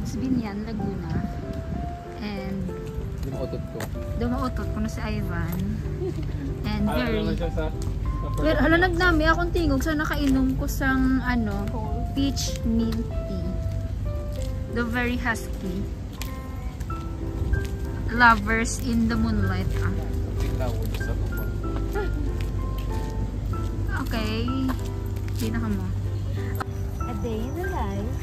Woods, Binyan, Laguna. And dumautot ko na si Ivan. And very... Pero alam nagdami akong tingog sa nakainom ko sang peach mint tea. The very husky. Lovers in the moonlight. Okay. Pinaka mo. A day in the life.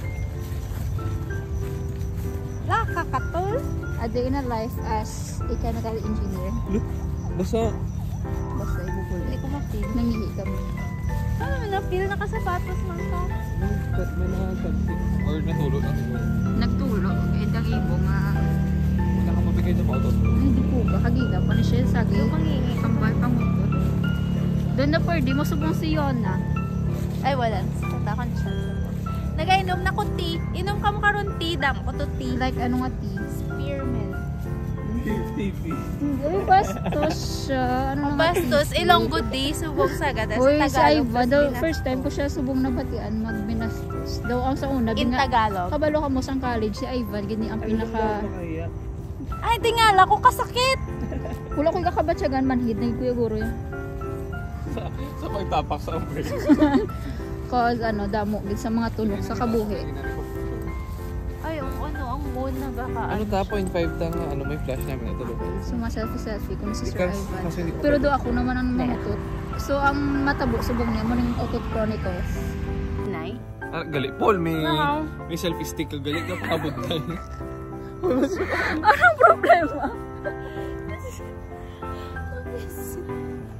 Kakatol. A day in a life as a chemical engineer. Basta ibubul. Hindi ko ma-feel. Nangihi kami. Ano mo na-feel? Nakasapatos lang ka. may nakasabtik. Or natulog na siguro. Nagtulog. Eh, dagibo nga. Nakamabigay sa photos. Ay, di po ba? Kagila pa na siya sa akin. Yung mangingi. Kambal pangutot. Doon na pwede mo subong si Yona. Ay, wala. Tatakon siya. Nagainom na ko tea. Inom ka mo karon tea. Dam ko to tea. Like ano nga tea? Spearmint. 50. Ay, bastos siya. Ano nga Bastos, Ilonggo day. Subong sagad. Uy, si Iva, the first time ko siya subong nabatian, magbinastos. Daw ang sa una, In Tagalog. kabalo ka mo sa college, si Ivan, gini ang pinaka... Ay, tingala ko kasakit. Wala ko kakabatsyagan, manhid na yung Kuya Guro yun. Sa pagtapak sa umbrella. Cause damo, gid sa mga tulog sa kabuhi. Ay, ang moon nagakaan. Ano ta, 0.5 ta nga, may flash namin natulog. So, selfie ko na si Sir Because, Ivan. kasi hindi ko Pero do ako naman ang mamutot. So, ang matabo subong niya, mo ng Otot Chronicles. Nay? Gali. Paul, may Wow. selfie stick ka. Gali ka pakabot tayo. Anong problema?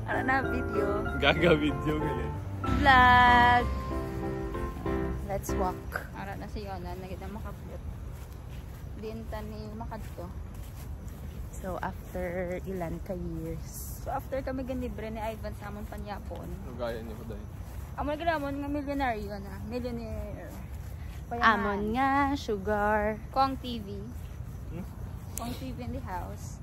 Ano na, video? Gaga video, gali. Vlog. Let's walk. Ara na si Yona, nagita makapit. Dinta ni Makadto. So, after ilan ka years? So, after kami ganibre ni Ivan sa among panyapon, Gaya niyo ko dahil. amon ginamon nga milyonaryo na. Millionaire. Amon nga, sugar. Kong TV. Kong TV in the house.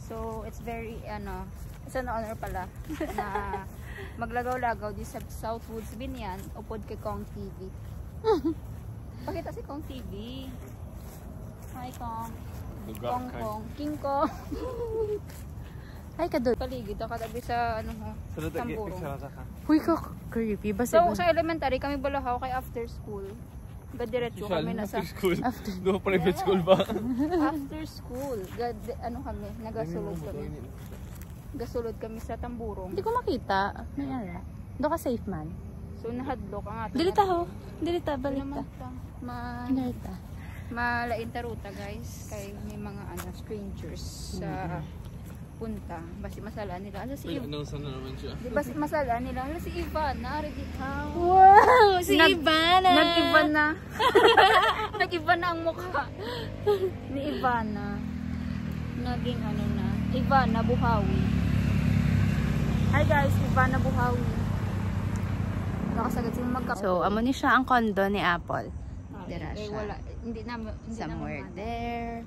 So, it's very, it's an honor pala na maglagaw-lagaw di sa Southwoods Binyan upod kay Kong TV. Pakita si Kong TV. Hi, Kong. Kong. King Kong. Ay, kadol. Paligid ako katabi sa Tamburong. Huy ka, creepy. So, sa elementary, kami balahaw kay after school. Gadiretso kami na sa... After school? No, private school ba? After school. Kami, nagasulod kami. Gasulod kami sa Tamburong. Hindi ko makita. Nangyari. Doon ka safe man. So, nahadlok ang ating... Dilita ho. Dilita, balita. Dilita. Malain taruta, guys. Kay may mga strangers sa punta. Basi masala nila. Ano si Ivan? Announce na naman siya. Di basi masala nila. Ano si Ivan? Naaridi ka. Wow! Si Ivana! Nag-Ivan na. Nag-Ivan na ang mukha. Ni Ivana. Naging Ivana Buhawi. Hi guys, Ivana Buhawi. Nakasagad sila magkapit. So, amo ni siya ang condo ni Apple. Dira siya. Wala. Hindi Somewhere naman. there.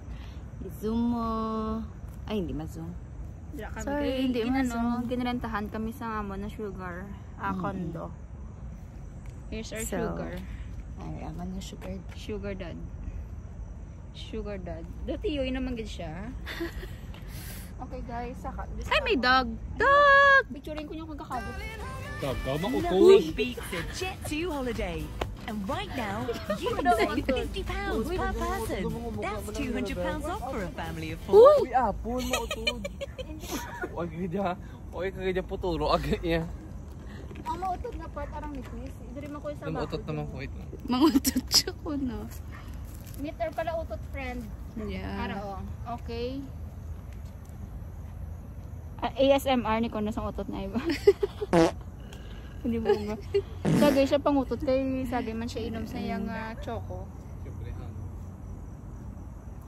I-zoom mo. Ay, hindi ma-zoom. Kami Sorry, hindi ma-zoom. Ginrentahan kami sa amon na sugar condo. Here's our sugar. Ay, amo ni sugar. Sugar dad. Sugar dad. Dati yun naman gid siya. Okay guys, saka. Ay, may dog! Dog! Picturein ko yung kagkakabot. Gagama ko to. Beats a Jet2 holiday. And right now, you can save £50 per person. That's £200 off for a family of 4. Uy, apple mo utod. Uy, kagaya puturo. Agay niya. Ang mautod na part, arang mitnis. Idiri mo ko yung sa Namutot naman po ito. Mangutot siya ko, no? Meter pala utot, friend. Yeah. Okay. ASMR ni ko na sa utot na iba. Hindi mo nga. Sagay siya pangutot kay sagay man siya inom sa iyang choco.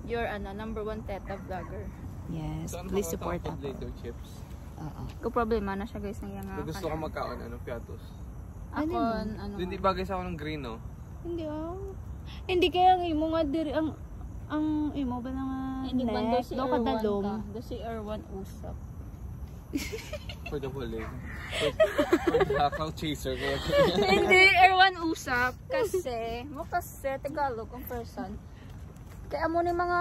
You're number 1 teta vlogger. Yes, please support Apple. Chips. Oo. Kung problema na siya guys ng iyang Gusto ko magkaon, piatos. Ako, Hindi bagay sa ako ng green, no? Hindi Hindi kaya ang imo nga diri ang imo ba nga hindi ba daw si do ka Erwan dalom. ka? Daw si Erwan usap. For the bullying. Hakaw chaser ko. Hindi, Erwan usap. Kasi Tagalog ang person. Kaya mo ni mga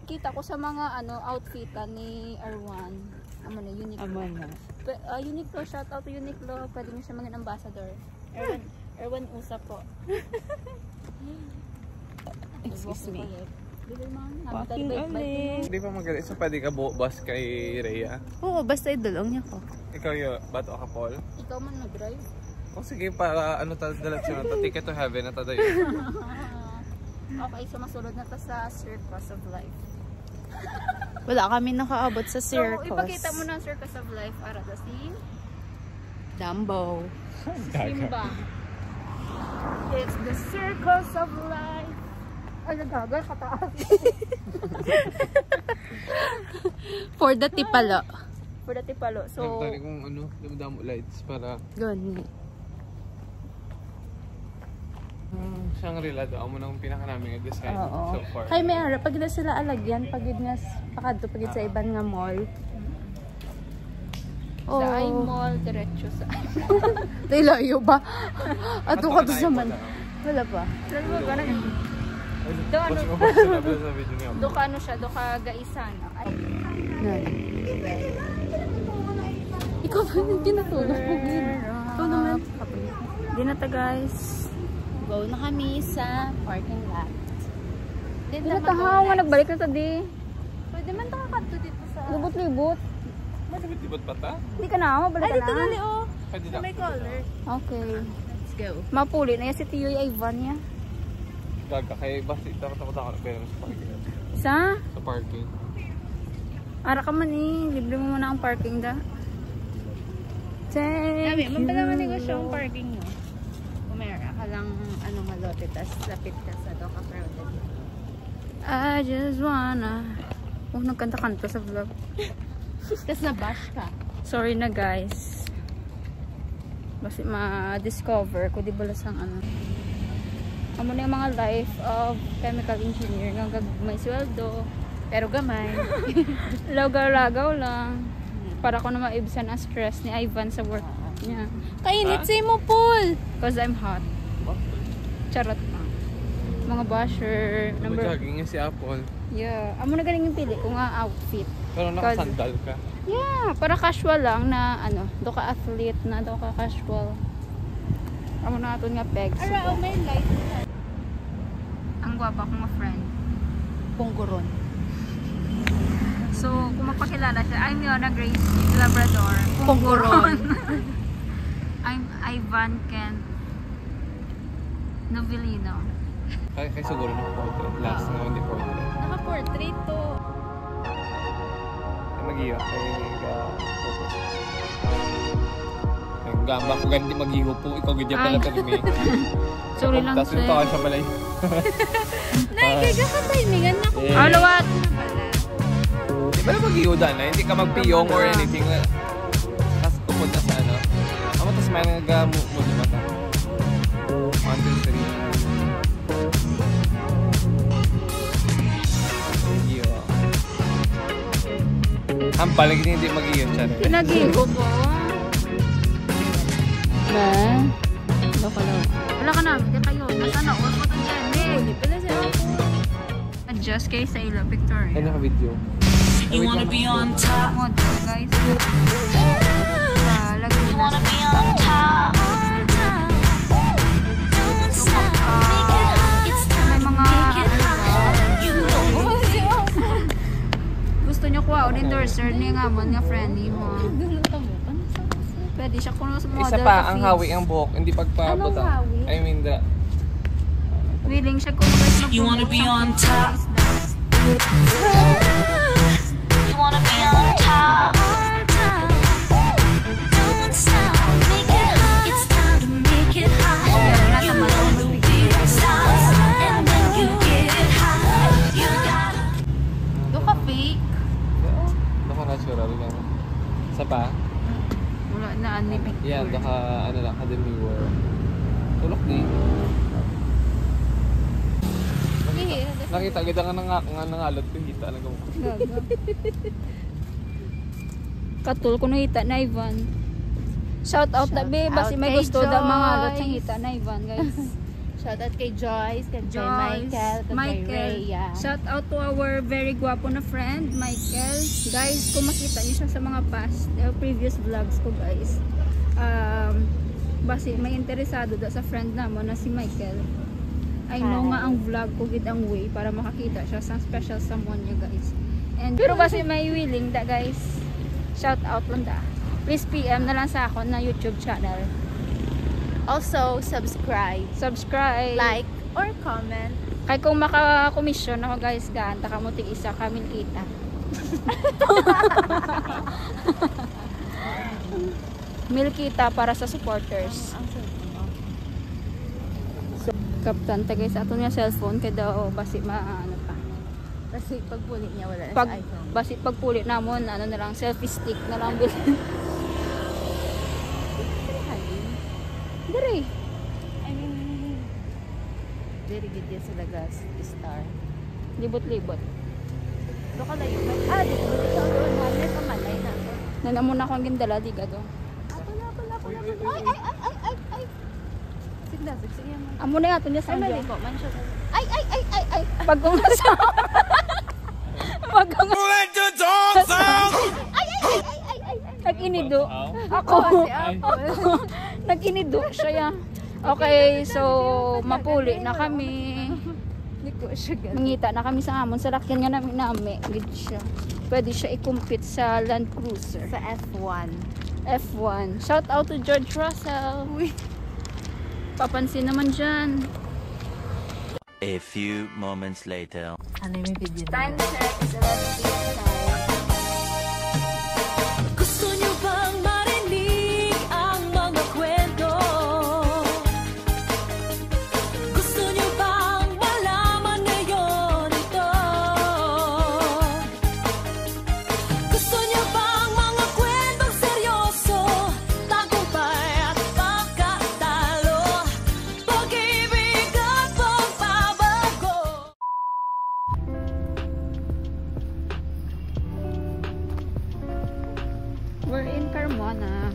kita ko sa mga outfitan ni Erwan. Amo na Uniqlo. Amo na. Uniqlo, shout out to Uniqlo. Pwede mo siya maging ambassador. Erwan usap po. Excuse me. Walking ulit. Hindi pa magaling. So, pwede ka bus kay Rhea? Oo, basta idulong niya ko. Ikaw yung bato ka, Paul? Ikaw man nag-drive. O sige, para dalatsin na to. Ticket to heaven na to dayo. Okay, so masulod na to sa Circus of Life. Wala kami nakaabot sa circus. So, ipakita mo na ang Circus of Life para sa si Dumbo. Simba. It's the Circus of Life. Ay, nagagal, kataas. For the tipalo. For the tipalo. So, Nagtari kong damo lights para Gani. Shangri-La daw. Amo nang pinaka namin design Oo. so far. Kay may ara, pag na sila alagyan, pag yun nga, pagid sa iban nga mall. Oh. sa I-Mall, diretso sa Tay layo ba? Ato ka to sa man. Wala pa. Lalo ba na? Watch mo ba sa video niya? Do ka siya, do ka gaisa na. Ay, Ikaw ba yung tinatulog mo? Ikaw naman. di na ta guys. Go na kami sa parking lot. Di na ta hawa, nagbalik na ta di. Pwede man ta kakadto dito sa... Libot-libot. Malibot-libot pa ta? Di ka na, mabalik Ay, ka dito na. gali oh. Pwede Sa lang. may color. Okay. Let's go. Mapuli na yan si Tiyo Ivan niya. Gaga, kaya basta takot ako na pera sa parking. Sa? Sa parking. Ara ka man libre mo muna ang parking da. Sabi, Thank mampalaman you. negosyo ang parking nyo. Umera ka lang malote, tas lapit ka sa doka crowded. I just wanna... Oh, nagkanta-kanta sa vlog. Tas nabash ka. Sorry na guys. Basta ma-discover ko di balasang amo na yung mga life of chemical engineer nga may sweldo pero gamay. Lagaw-lagaw lang. Para ko na maibsan ang stress ni Ivan sa work niya. Kainit sa mo, Paul! Cause I'm hot. Charot pa. Mga basher. Mag-jogging niya si Apple. Yeah. Amo na galing yung pili ko nga outfit. Pero nakasandal ka. Yeah. Para casual lang na do ka athlete na, do ka casual. Amo na ato nga pegs. Ara, may light. Ang gwapa ko nga friend. Pungguron. So, kung mapakilala siya, I'm Yona Grace Labrador. Pungguron. I'm Ivan Kent Novelino. Kaya siguro naka-portrait. Last na hindi portrait. Naka-portrait to. Mag-iwa. Ang gamba ko ganti mag-iwa po. Ikaw ganyan pala Ay. ka rin eh. Sorry lang Tapos yung sir. tawa siya pala eh. Naigaga ka timingan na ko. Eh. Alawat! Di ba yung mag-iwa na? Hindi ka magpiyong or anything. Tapos pupunta sa ano. Amo tapos may nag-mo di ba ta? 1, 2, 3. Mag-iwa. Hampal, hindi mag-iwa siya. Pinagigo po. Na? Wala ka lang. Wala ka na. Hindi kayo. Nasaan na? All mo ito dyan. Hindi pala siya ako. Adjust kay sa ilo, Victoria. Ano ka video? You wanna be on top. Mo dyan, guys. Lagi You wanna be on top. may mga You know. gusto nyo kuha on endorser ni nga man nga friendly mo. Pwede siya kuno sa model. Isa pa, ka ang feeds. hawi ang buhok, hindi pagpabuta. Anong hawi? I mean the... Willing siya kuno guys mag- You wanna be on top. You wanna be on top. Don't stop. Make it hot. It's time to make it hot. You know the beat starts, and when you get hot, you gotta. Do ka fake. Naka-natural lang. Isa pa? Wala na ani picture. Yan, ano lang, demure. Tulok di. Nakita, ganda nga nangalot ko, hita lang ako. Gaga. Katul ko hita na Ivan. Shout out na be basi may kay gusto da mga Joyce. lot sa hita na Ivan guys. Shout out kay Joyce, kay Michael, kay Rhea. Shout out to our very gwapo na friend, Michael. Guys, kung makita niyo siya sa mga previous vlogs ko, guys. Basi may interesado sa friend namo na si Michael. I know nga ang vlog ko gid ang way para makakita siya sa special someone niya, guys. And pero basi may willing da, guys. Shout out lang da. Please PM na lang sa ako na YouTube channel. Also, subscribe, Like, or comment. kay kung maka-commission ako, guys, ganta ka mo tig-isa kami kita. Mil kita para sa supporters. So, Kaptan, tagay sa ato niya cellphone kay daw basi ano pa. Kasi pagpuli niya wala na Pag sa iPhone. basi pagpuli namon ano na lang selfie stick na lang bilhin. Dire. I mean, very good yan sila guys, star. Libot-libot. Doon ka na yun. Dito sa doon namin, pamalay na. Nanamon ako ang gindala, di ka to. Ay! Sige. Amo na ato niya sa Ay, mali ko. Man siya. Ay. Pag kung nasa. Pag kung nag-inido. Ako. Nag-inido siya ya. Okay, so mapuli na kami. Hindi ko siya ganun. Mangita na kami sa amon. Sa lakyan nga namin. Gid siya. Pwede siya i-compete sa Land Cruiser. Sa F1. F1. Shout out to George Russell. Papansin naman dyan. A few moments later. Ano yung video Time na? check is 11 p.m. Gusto niyo bang marinig ang mga kwento? Gusto niyo bang malaman ngayon ito? Gusto niyo bang mga kwentong seryoso? Tagumpay at pagkatalo, pag-ibig at pagbabago. We're in Carmona.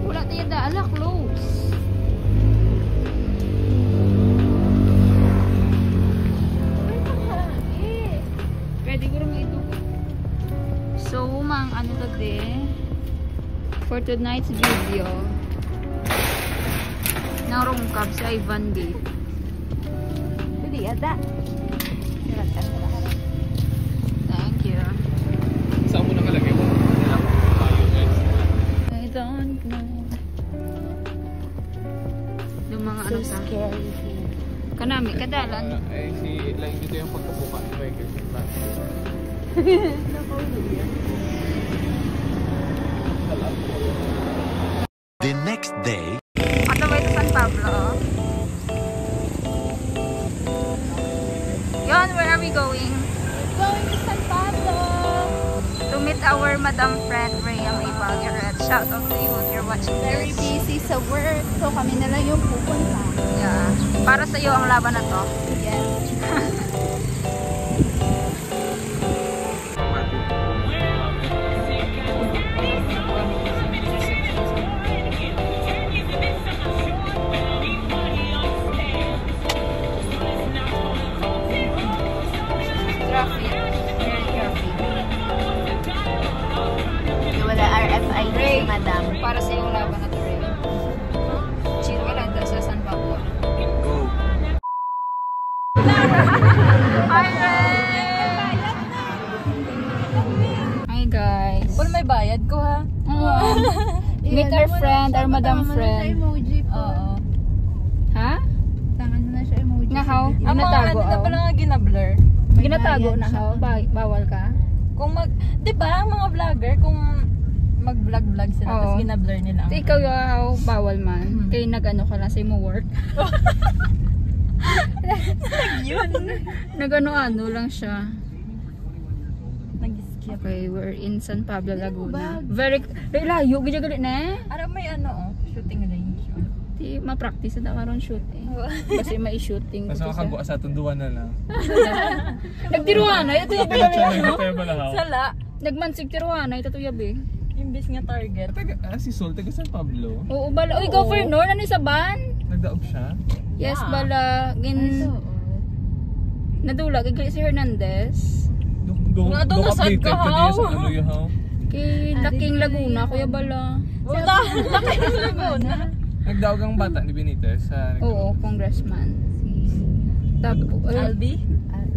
Wala tayo daala, close. Pwede ko rin ito. So, mang ano tadi? For tonight's video, narungkab sa Ivan Gate. Hindi, yata. Thank you. Saan mo nakalagay mo? Tayo, guys. I don't know. Yung mga ano sa Scary. kanami, kadalan. Ay, like, dito yung pagkabuka. Okay, kasi The next day. On the way to San Pablo. Yon, where are we going? Going to San Pablo! To meet our madam friend, Rhea May Valgaret. Shout out to you if you're watching Very this. busy sa work, so kami na lang yung pupunta. Yeah. Para sa iyo ang laban na to. Yes. Traffic. Very traffic. Wala RFID si madam. Para sa iyo ang laban na to, Rhea. Chill ka lang sa San Pablo. Go. Hi, Ray! Hi, guys. Well, may bayad ko ha. Meet our friend, our madam friend. Emoji po. Oo. Ha? Tangan mo na siya emoji. Nga how? Ang mga Ginatago, ano na oh. pala nga ginablur. Ginatago na how? Bawal ka? Kung di ba, mga vlogger, kung mag-vlog sila, Oo. tapos ginablur nila. So, ikaw how? Bawal man. Kaya nag-ano ka lang sa mo work. Yun. Nag-ano-ano lang siya. Nag-skip. Okay, we're in San Pablo, Laguna. Very layo, gid gali na. Ara may ano, shooting range. ma-practice na karon shooting. Kasi may shooting. Mas makagawa sa tunduan na lang. Nagtiruan na ito yabi no. Sala. Nagmansig tiruan na ito yabi. Imbis nga target. Si Sol, taga San Pablo. Oo bala. Uy, governor ano sa ban? Nagdaog siya? Yes bala. Nadula kay si Hernandez. Doon nasad ka, ha? Sa ano yahaw? Kay Laking Laguna, Kuya Bala. Wala. Laking Laguna. Nagdaog ang bata ni Benitez sa... Oo, congressman. Tapos, Albi?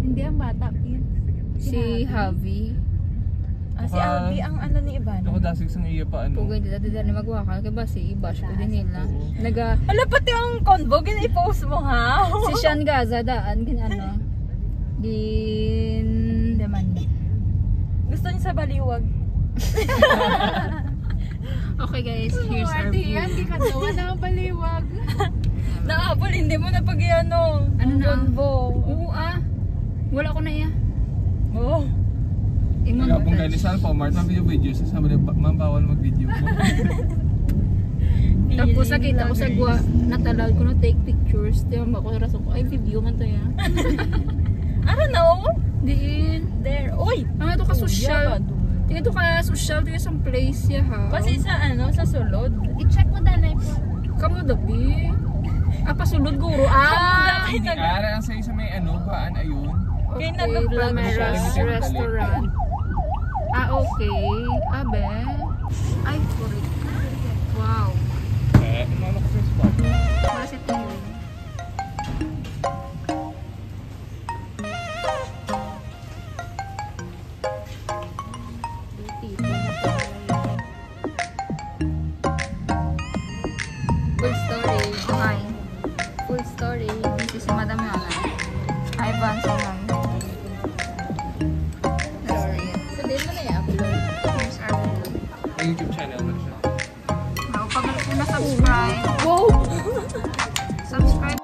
Hindi ang bata. si Javi. Si Albi ang ano ni Ivan. Ako dasig sa iya pa ano. Kung hindi dati na magwakal, kaya ba si Ibash ko din nila. Naga, Ala, pati ang convo, gina-post mo ha? si Sean Gaza daan, ano, Demanda. Gusto niya sa baliwag. Okay guys, here's our view. Hindi ka daw na ang baliwag. Naapol, hindi mo na pag-iano. Ano na? Convo. Oo wala ko na iya. Oh. Nagapong gani sa Alphamart ng video sa sabi niya, ma'am bawal mag-video mo. Tapos nakita ko sa gwa, natalal ko na take pictures. Diyan ba ko rason ko, ay video man to ya. I don't know. Diin. There. Oy! Ano to ka social? Tingnan to ka social, to yung place ya ha. Kasi sa ano, sa sulod. I-check mo danay po. Kamu dabi. Pasulod guro. Hindi ara ang sa may ano, baan ayun. Kaya Okay, nag-vlog Lameras siya. Restaurant. Okay. Abe. Ay, kulit. Wow. Ano ko sa spot? Para si Tingin. Full story. Okay. Full story. This is si Madam Yana. Ivan Simon. Story. So, din mo na i-upload. Here's our food. May YouTube channel na siya. Now, pag na-subscribe. Wow! Subscribe.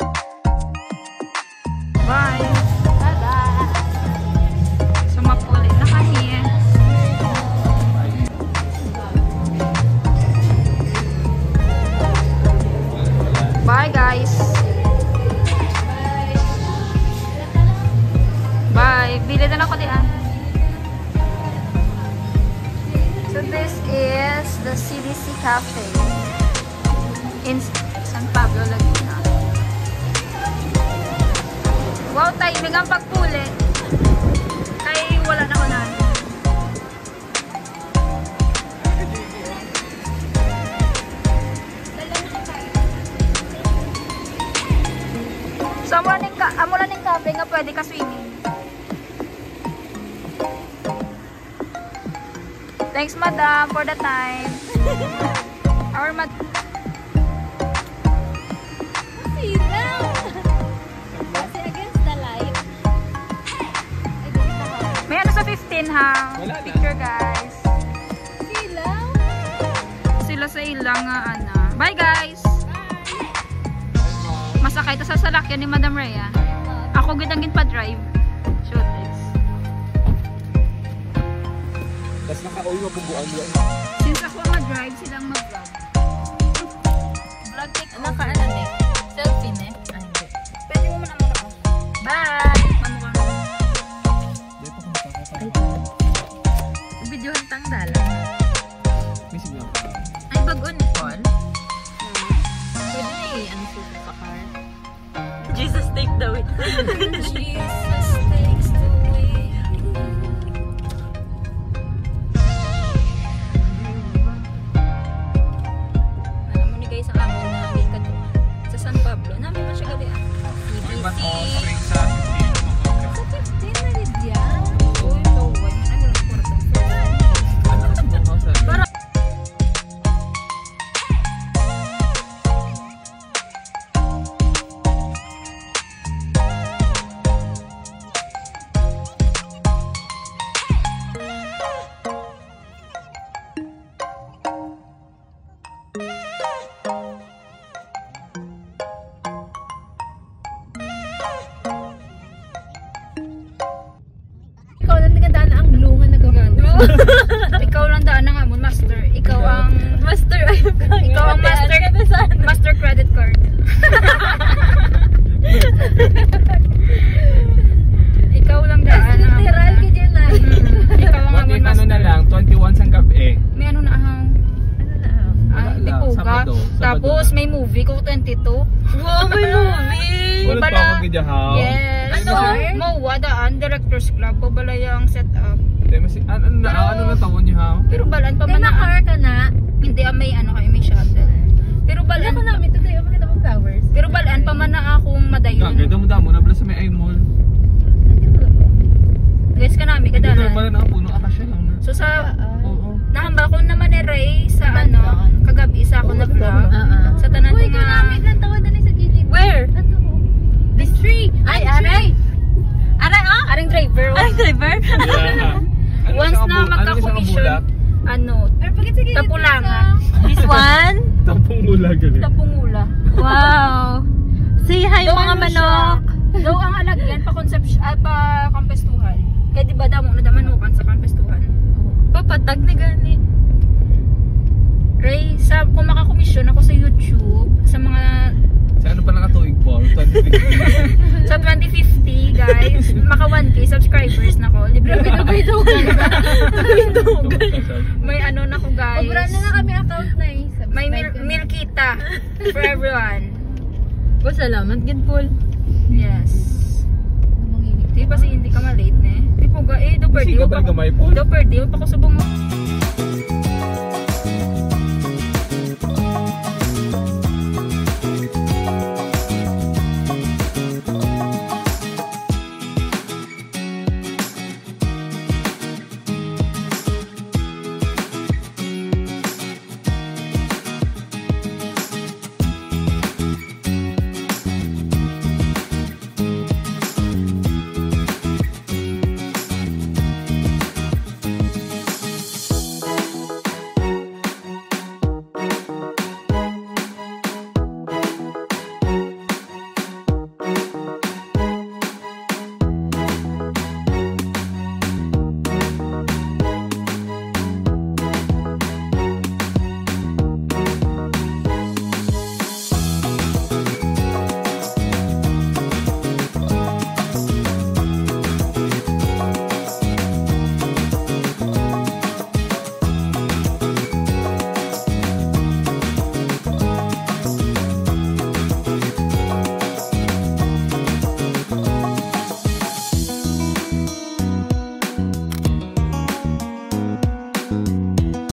Bye! Bye-bye. Sumapuli na kami. Bye guys! Bye! Bili na lang ko diyan. So this is the CDC Cafe in San Pablo, Laguna. Wow, timing ang pagpuli. Kaya wala na ko na. So, amo lang ng cafe nga pwede ka swimming. Thanks, madam, for the time. Our Silaw. Kasi against the light. Against the light. may ano sa 15 ha? Wala na. Picture guys. Silaw. Sila sa ilang Bye guys! Masakay ito sa salakyan ni Madam Rhea. Ako gidangin pa drive. Shoot this. Tapos naka-uwi mabubuan-buan. Since ako ang mag-drive, silang mag-vlog. Vlog take. Naka-ano eh. Selfie ne. Ah, hindi. Pwede mo muna ako. Bye! Mamukha na. Dito ko makakasama. Videohan tang dala. May signal. Ay, bagon, Paul. Pwede na i-ano sa car. Jesus take the wheel. Jesus takes the wheel. Alam mo ni guys, ang amo na namin ka sa San Pablo. Namin pa siya gabi May ba't CBC. all spring sa 15? Sa 15 na rin dyan. Uy, no way. Ay, walang kwarto. Ano kasi buong house? Ikaw lang nagadaan na ang blue nga nagawin. Ikaw lang daan na nga mo, master. Ikaw ang Master, master credit card. Sabado. Tapos may movie ko 22. Wow, may movie! Wala pa akong videohaw. Yes. Ano? MOA daan, Directors Club. Pabalay ang setup. Ano na tawon niyo ha? Pero balaan pa Kaya man na-car ka na. Hindi may kayo may shuttle. Pero Wala balaan ko namin today. Ang maganda pang flowers. Pero balaan pa man na akong madayon. Ganda mo damo na bala sa may I-mall. Guys ka namin Hindi kadalan. bala na puno akasya lang na. So sa Oo. nahamba ko naman ni Ray sa kagabi sa ako na vlog. Sa tanan Uy, nga ginamit lang tawa na sa gilid. Where? Ato. this tree. Ay, aray. Aring driver. Ay, driver? Once na magka-commission, tapulangan. This one? Tapong mula ganun. Tapungula. Wow! Say hi mga manok! Daw ang alagyan pa kampestuhan. Kaya di ba damo na damanukan sa kampestuhan? Papatag ni gani. Ray, kung makakomisyon ako sa YouTube, sa mga Sa ano pa nakatuig po? 2050. sa 2050, guys, maka 1K subscribers na ko. Libre ko may na ko, guys. Obra na kami account na eh. May meal kita for everyone. Oh, salamat, Gidpol. Yes. Di ba si hindi ka ma-late, ne? Di po ga, do per Sige, day. bala gamay po. Do per day, pa ko subong mo.